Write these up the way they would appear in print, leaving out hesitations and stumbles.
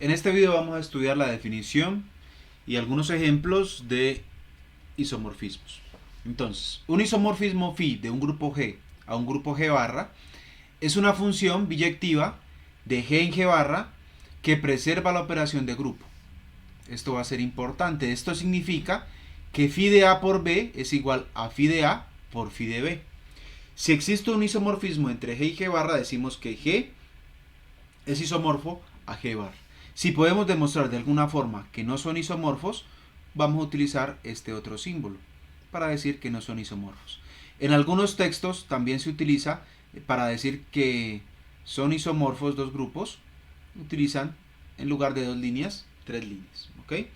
En este video vamos a estudiar la definición y algunos ejemplos de isomorfismos. Entonces, un isomorfismo phi de un grupo G a un grupo G barra es una función biyectiva de G en G barra que preserva la operación de grupo. Esto va a ser importante. Esto significa que phi de A por B es igual a phi de A por phi de B. Si existe un isomorfismo entre G y G barra, decimos que G es isomorfo a G bar. Si podemos demostrar de alguna forma que no son isomorfos, vamos a utilizar este otro símbolo para decir que no son isomorfos. En algunos textos también se utiliza para decir que son isomorfos dos grupos, utilizan en lugar de dos líneas, tres líneas. ¿Ok?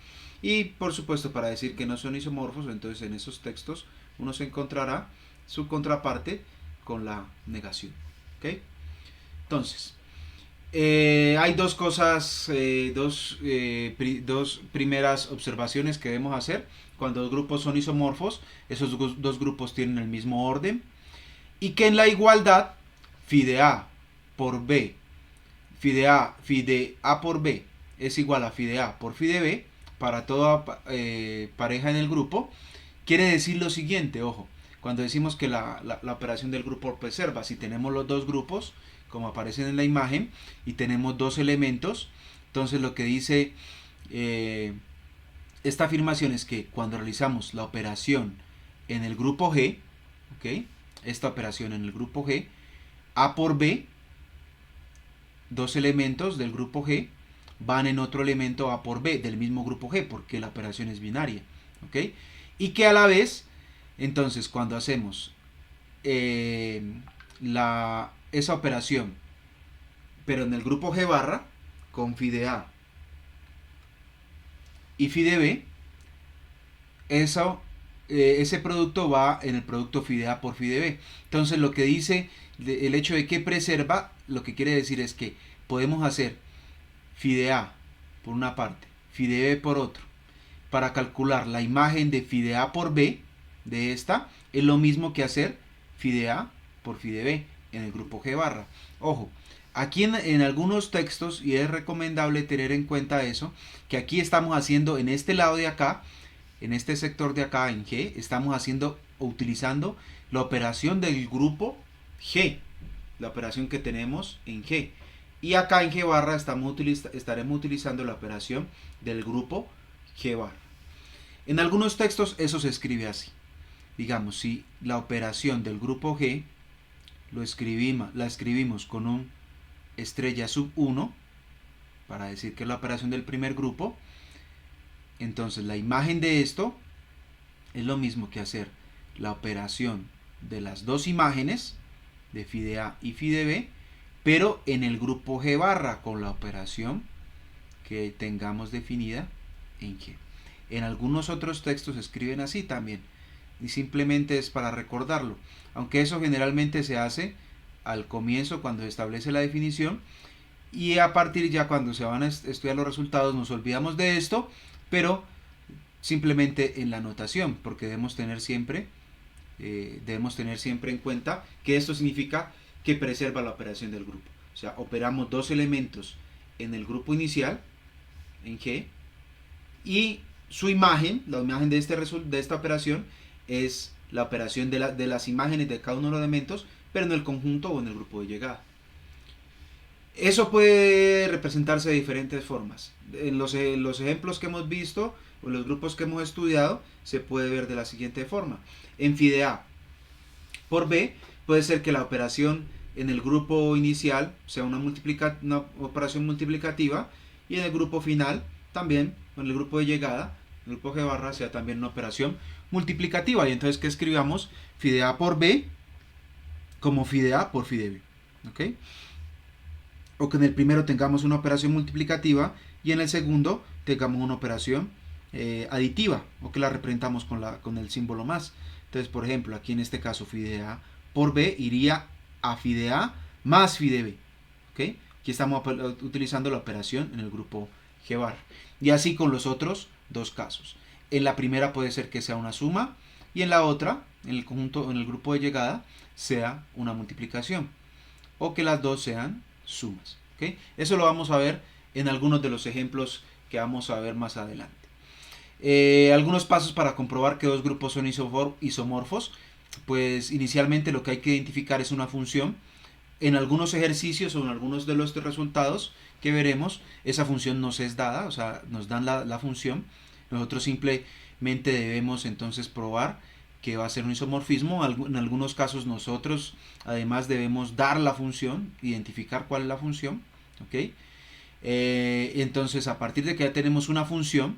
Y por supuesto para decir que no son isomorfos, entonces en esos textos uno se encontrará su contraparte con la negación. ¿Ok? Entonces, hay dos cosas, dos primeras observaciones que debemos hacer. Cuando dos grupos son isomorfos, esos dos grupos tienen el mismo orden. Y que en la igualdad, phi de A por B, phi de A por B es igual a phi de A por phi de B, para toda pareja en el grupo, quiere decir lo siguiente, ojo, cuando decimos que la operación del grupo preserva, si tenemos los dos grupos, como aparecen en la imagen, y tenemos dos elementos, entonces lo que dice esta afirmación es que cuando realizamos la operación en el grupo G, ¿ok? Esta operación en el grupo G, A por B, dos elementos del grupo G, van en otro elemento A por B del mismo grupo G, porque la operación es binaria, ¿ok? Y que a la vez, entonces cuando hacemos esa operación, pero en el grupo G barra, con phi de A y phi de B, ese producto va en el producto phi de A por phi de B. Entonces lo que dice el hecho de que preserva, lo que quiere decir es que podemos hacer phi de A por una parte, phi de B por otro, para calcular la imagen de phi de A por B de esta, es lo mismo que hacer phi de A por phi de B en el grupo G barra. Ojo, aquí en algunos textos, y es recomendable tener en cuenta eso, que aquí estamos haciendo en este lado de acá, en este sector de acá en G, estamos haciendo o utilizando la operación del grupo G, la operación que tenemos en G. Y acá en G barra estaremos utilizando la operación del grupo G barra. En algunos textos eso se escribe así. Digamos, si la operación del grupo G la escribimos con un estrella sub 1, para decir que es la operación del primer grupo, entonces la imagen de esto es lo mismo que hacer la operación de las dos imágenes, de phi de A y phi de B, pero en el grupo G barra con la operación que tengamos definida en G. En algunos otros textos se escriben así también, y simplemente es para recordarlo, aunque eso generalmente se hace al comienzo cuando se establece la definición, y a partir ya cuando se van a estudiar los resultados nos olvidamos de esto, pero simplemente en la notación, porque debemos tener siempre en cuenta que esto significa que preserva la operación del grupo. O sea, operamos dos elementos en el grupo inicial, en G, y su imagen, la imagen de esta operación, es la operación de las imágenes de cada uno de los elementos, pero en el conjunto o en el grupo de llegada. Eso puede representarse de diferentes formas. En los ejemplos que hemos visto o en los grupos que hemos estudiado se puede ver de la siguiente forma. En phi de A por B puede ser que la operación en el grupo inicial sea una operación multiplicativa, y en el grupo final también, en el grupo de llegada, el grupo G barra, sea también una operación multiplicativa. Y entonces que escribamos phi de A por B como phi de A por phi de B. ¿Ok? O que en el primero tengamos una operación multiplicativa y en el segundo tengamos una operación aditiva, o que la representamos con el símbolo más. Entonces, por ejemplo, aquí en este caso phi de A por B iría a phi de A más phi de B. ¿Okay? Aquí estamos utilizando la operación en el grupo G bar. Y así con los otros dos casos. En la primera puede ser que sea una suma, y en la otra, en el conjunto, en el grupo de llegada, sea una multiplicación, o que las dos sean sumas. ¿Okay? Eso lo vamos a ver en algunos de los ejemplos que vamos a ver más adelante. Algunos pasos para comprobar que dos grupos son isomorfos. Pues inicialmente lo que hay que identificar es una función. En algunos ejercicios o en algunos de los resultados que veremos, esa función nos es dada, o sea, nos dan la función. Nosotros simplemente debemos entonces probar que va a ser un isomorfismo. En algunos casos nosotros además debemos dar la función, identificar cuál es la función. ¿Ok? Entonces, a partir de que ya tenemos una función,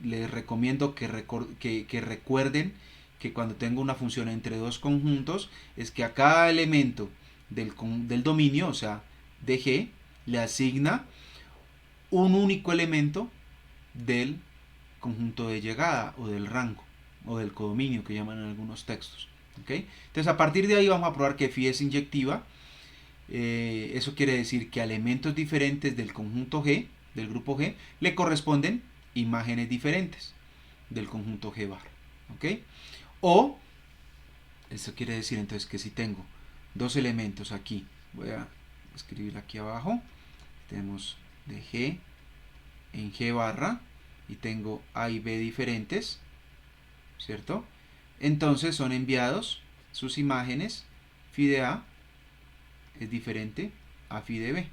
les recomiendo que recuerden que cuando tengo una función entre dos conjuntos, es que a cada elemento del dominio, o sea, de G, le asigna un único elemento del conjunto de llegada o del rango o del codominio que llaman en algunos textos. ¿Okay? Entonces, a partir de ahí vamos a probar que phi es inyectiva. Eso quiere decir que a elementos diferentes del conjunto G, del grupo G, le corresponden imágenes diferentes del conjunto G bar. ¿Ok? O, eso quiere decir entonces que si tengo dos elementos aquí, voy a escribir aquí abajo, tenemos de G en G barra y tengo A y B diferentes, ¿cierto? Entonces son enviados sus imágenes, phi de A es diferente a phi de B.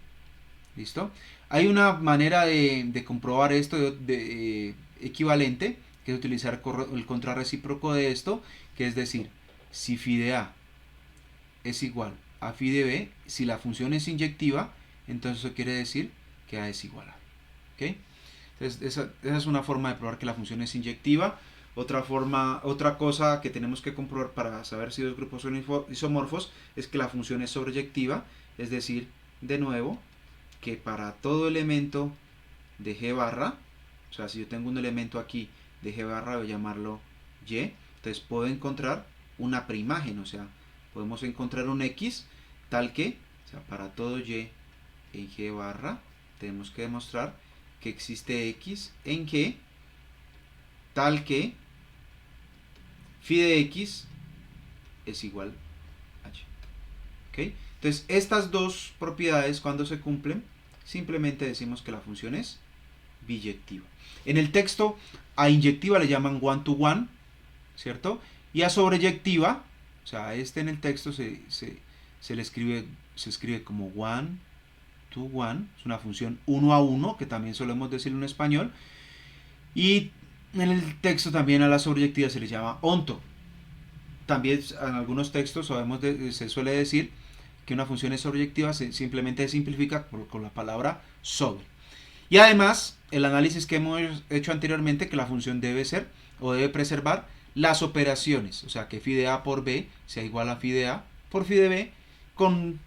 ¿Listo? Hay una manera de comprobar esto equivalente, que es utilizar el contrarrecíproco de esto, que es decir, si phi de A es igual a phi de B, si la función es inyectiva, entonces eso quiere decir que A es igual a. ¿Ok? Entonces esa es una forma de probar que la función es inyectiva. Otra cosa que tenemos que comprobar para saber si dos grupos son isomorfos es que la función es sobreyectiva, es decir, de nuevo, que para todo elemento de G barra, o sea, si yo tengo un elemento aquí de G barra, voy a llamarlo Y, entonces puedo encontrar una preimagen, o sea, podemos encontrar un X tal que, o sea, para todo Y en G barra, tenemos que demostrar que existe X en G tal que phi de X es igual a Y. ¿Okay? Entonces, estas dos propiedades, cuando se cumplen, simplemente decimos que la función es biyectiva. En el texto, a inyectiva le llaman one to one, ¿cierto? Y a sobreyectiva, o sea, en el texto se le escribe como one to one, es una función uno a uno, que también solemos decirlo en español. Y en el texto también a la sobreyectiva se le llama onto. También en algunos textos se suele decir que una función es sobreyectiva, simplemente se simplifica con la palabra sobre. Y además, el análisis que hemos hecho anteriormente, que la función debe ser o debe preservar las operaciones, o sea, que phi de A por B sea igual a phi de A por phi de B, con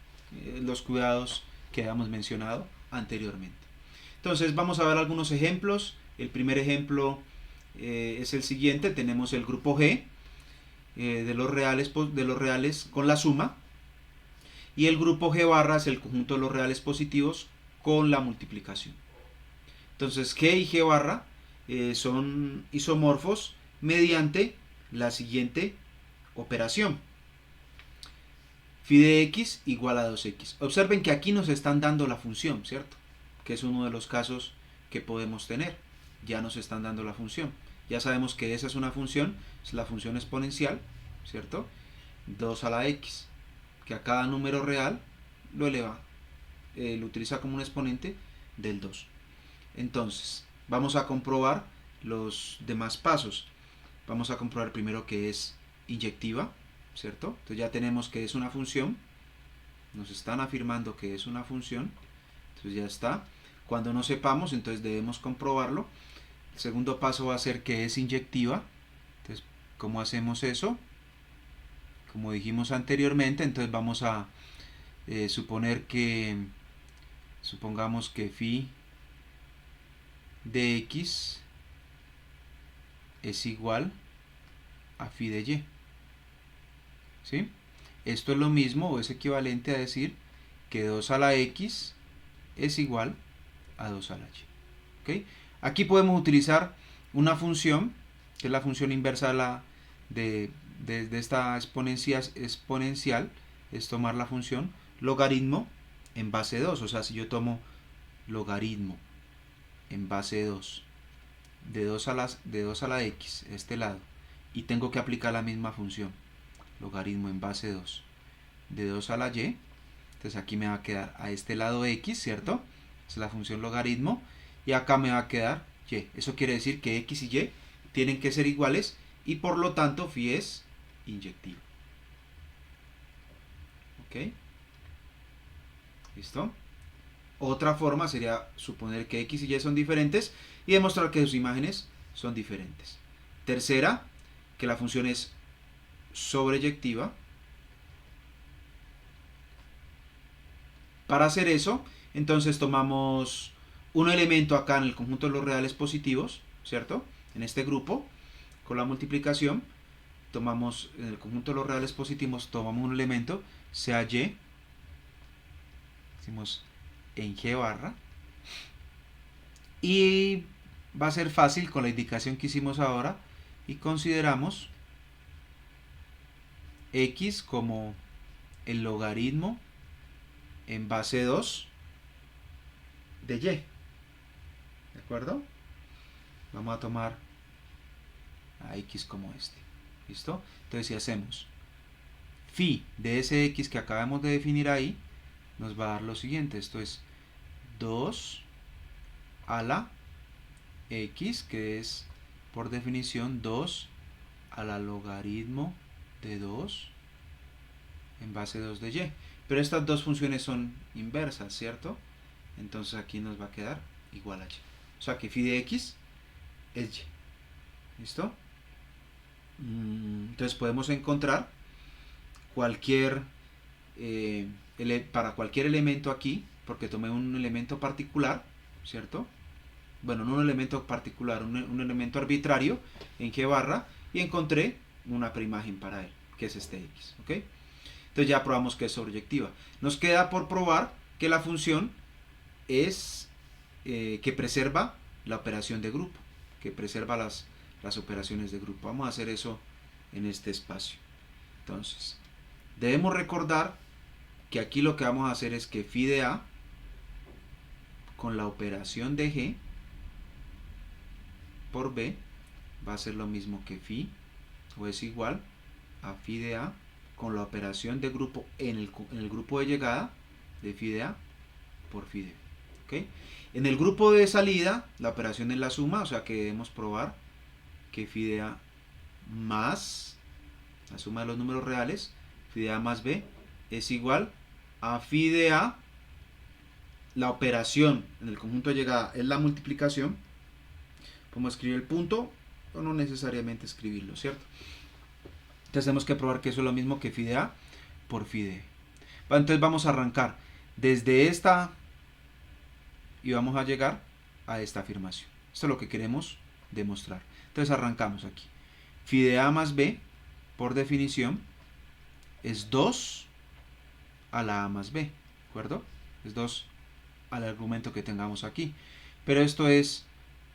los cuidados que habíamos mencionado anteriormente. Entonces, vamos a ver algunos ejemplos. El primer ejemplo es el siguiente. Tenemos el grupo G de los reales con la suma, y el grupo G barra es el conjunto de los reales positivos con la multiplicación. Entonces G y G barra son isomorfos mediante la siguiente operación: phi de x igual a 2x. Observen que aquí nos están dando la función, ¿cierto? Que es uno de los casos que podemos tener. Ya nos están dando la función. Ya sabemos que esa es una función, es la función exponencial, ¿cierto? 2 a la x, que a cada número real lo eleva, lo utiliza como un exponente del 2. Entonces, vamos a comprobar los demás pasos. Vamos a comprobar primero que es inyectiva, ¿cierto? Entonces ya tenemos que es una función, nos están afirmando que es una función, entonces ya está. Cuando no sepamos, entonces debemos comprobarlo. El segundo paso va a ser que es inyectiva. Entonces, ¿cómo hacemos eso? Como dijimos anteriormente, entonces vamos a supongamos que phi de x es igual a phi de y. ¿Sí? Esto es lo mismo o es equivalente a decir que 2 a la x es igual a 2 a la y. ¿Okay? Aquí podemos utilizar una función, que es la función inversa de esta exponencial, es tomar la función logaritmo en base 2. O sea, si yo tomo logaritmo en base 2 de 2 a la x, este lado, y tengo que aplicar la misma función, logaritmo en base 2 de 2 a la y, entonces aquí me va a quedar a este lado x, ¿cierto? Es la función logaritmo, y acá me va a quedar y. Eso quiere decir que x y y tienen que ser iguales, y por lo tanto phi es inyectivo. ¿Ok? ¿Listo? Otra forma sería suponer que x y y son diferentes y demostrar que sus imágenes son diferentes. Tercera, que la función es sobreyectiva. Para hacer eso, entonces tomamos un elemento acá en el conjunto de los reales positivos, ¿cierto? En este grupo, con la multiplicación, tomamos en el conjunto de los reales positivos, tomamos un elemento, sea y, decimos en g barra, y va a ser fácil con la indicación que hicimos ahora, y consideramos x como el logaritmo en base 2 de y. ¿De acuerdo? Vamos a tomar a x como este. ¿Listo? Entonces si hacemos phi de ese x que acabamos de definir ahí, nos va a dar lo siguiente. Esto es 2 a la x, que es por definición 2 a la logaritmo de 2 en base 2 de y. Pero estas dos funciones son inversas, ¿cierto? Entonces aquí nos va a quedar igual a y. O sea que phi de x es y. ¿Listo? Entonces podemos encontrar cualquier para cualquier elemento aquí, porque tomé un elemento particular, ¿cierto? Bueno, no un elemento particular, un elemento arbitrario en G barra, y encontré una preimagen para él, que es este x, ¿ok? Entonces ya probamos que es sobreyectiva. Nos queda por probar que la función es que preserva la operación de grupo, que preserva las operaciones de grupo. Vamos a hacer eso en este espacio. Entonces, debemos recordar que aquí lo que vamos a hacer es que phi de a con la operación de g por b va a ser lo mismo que phi, o es igual a phi de a con la operación de grupo en el grupo de llegada de phi de a por phi de b. ¿Okay? En el grupo de salida la operación es la suma, o sea que debemos probar que phi de a más la suma de los números reales, phi de a más b, es igual a phi de a, la operación en el conjunto de llegada es la multiplicación. Podemos escribir el punto o no necesariamente escribirlo, ¿cierto? Entonces tenemos que probar que eso es lo mismo que phi de a por phi de b. Entonces vamos a arrancar desde esta y vamos a llegar a esta afirmación. Esto es lo que queremos demostrar. Entonces arrancamos aquí. Phi de a más b, por definición, es 2 a la a más b, ¿de acuerdo? Es 2 al argumento que tengamos aquí. Pero esto es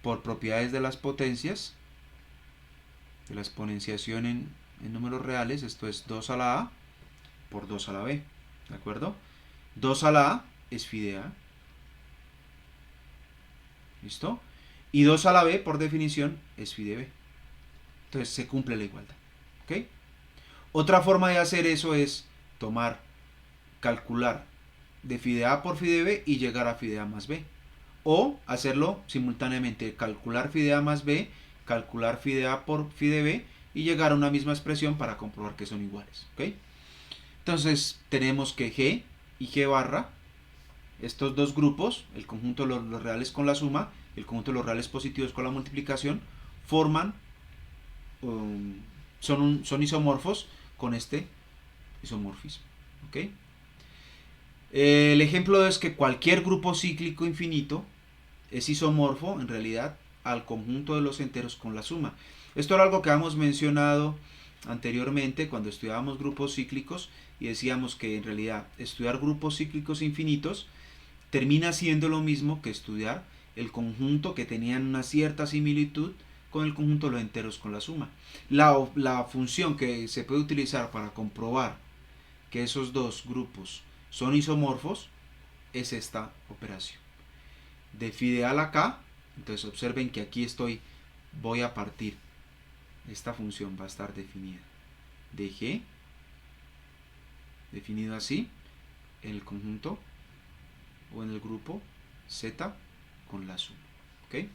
por propiedades de las potencias, de la exponenciación en números reales. Esto es 2 a la a por 2 a la b, ¿de acuerdo? 2 a la a es phi de a. ¿Listo? Y 2 a la b, por definición, es phi de b. Entonces se cumple la igualdad. ¿Ok? Otra forma de hacer eso es calcular de phi de a por phi de b y llegar a phi de a más b. O hacerlo simultáneamente, calcular phi de a más b, calcular phi de a por phi de b y llegar a una misma expresión para comprobar que son iguales. ¿Ok? Entonces tenemos que g y g barra, estos dos grupos, el conjunto de los reales con la suma, el conjunto de los reales positivos con la multiplicación, forman, son isomorfos con este isomorfismo. ¿Ok? El ejemplo es que cualquier grupo cíclico infinito es isomorfo en realidad al conjunto de los enteros con la suma. Esto era algo que habíamos mencionado anteriormente cuando estudiábamos grupos cíclicos y decíamos que en realidad estudiar grupos cíclicos infinitos termina siendo lo mismo que estudiar el conjunto que tenían una cierta similitud con el conjunto de los enteros con la suma. La función que se puede utilizar para comprobar que esos dos grupos son isomorfos es esta operación. de phi ideal acá. Entonces observen que aquí voy a partir. Esta función va a estar definida. De G, definido así, en el conjunto o en el grupo Z con la suma. ¿Ok?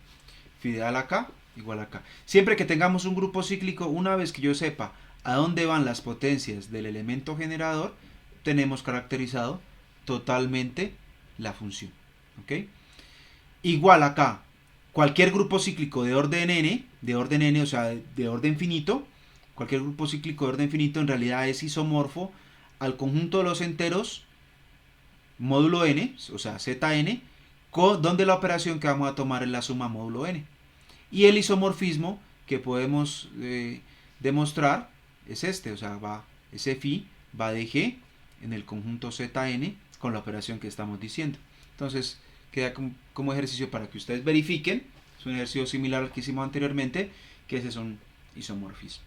Phi ideal acá, igual acá. Siempre que tengamos un grupo cíclico, una vez que yo sepa a dónde van las potencias del elemento generador, tenemos caracterizado totalmente la función. ¿Ok? Igual acá, cualquier grupo cíclico de orden n, o sea, de orden finito, cualquier grupo cíclico de orden finito en realidad es isomorfo al conjunto de los enteros módulo n, o sea, zn, donde la operación que vamos a tomar es la suma módulo n. Y el isomorfismo que podemos demostrar es este, o sea, ese phi va de G en el conjunto Zn con la operación que estamos diciendo. Entonces, queda como ejercicio para que ustedes verifiquen, es un ejercicio similar al que hicimos anteriormente, que ese es un isomorfismo.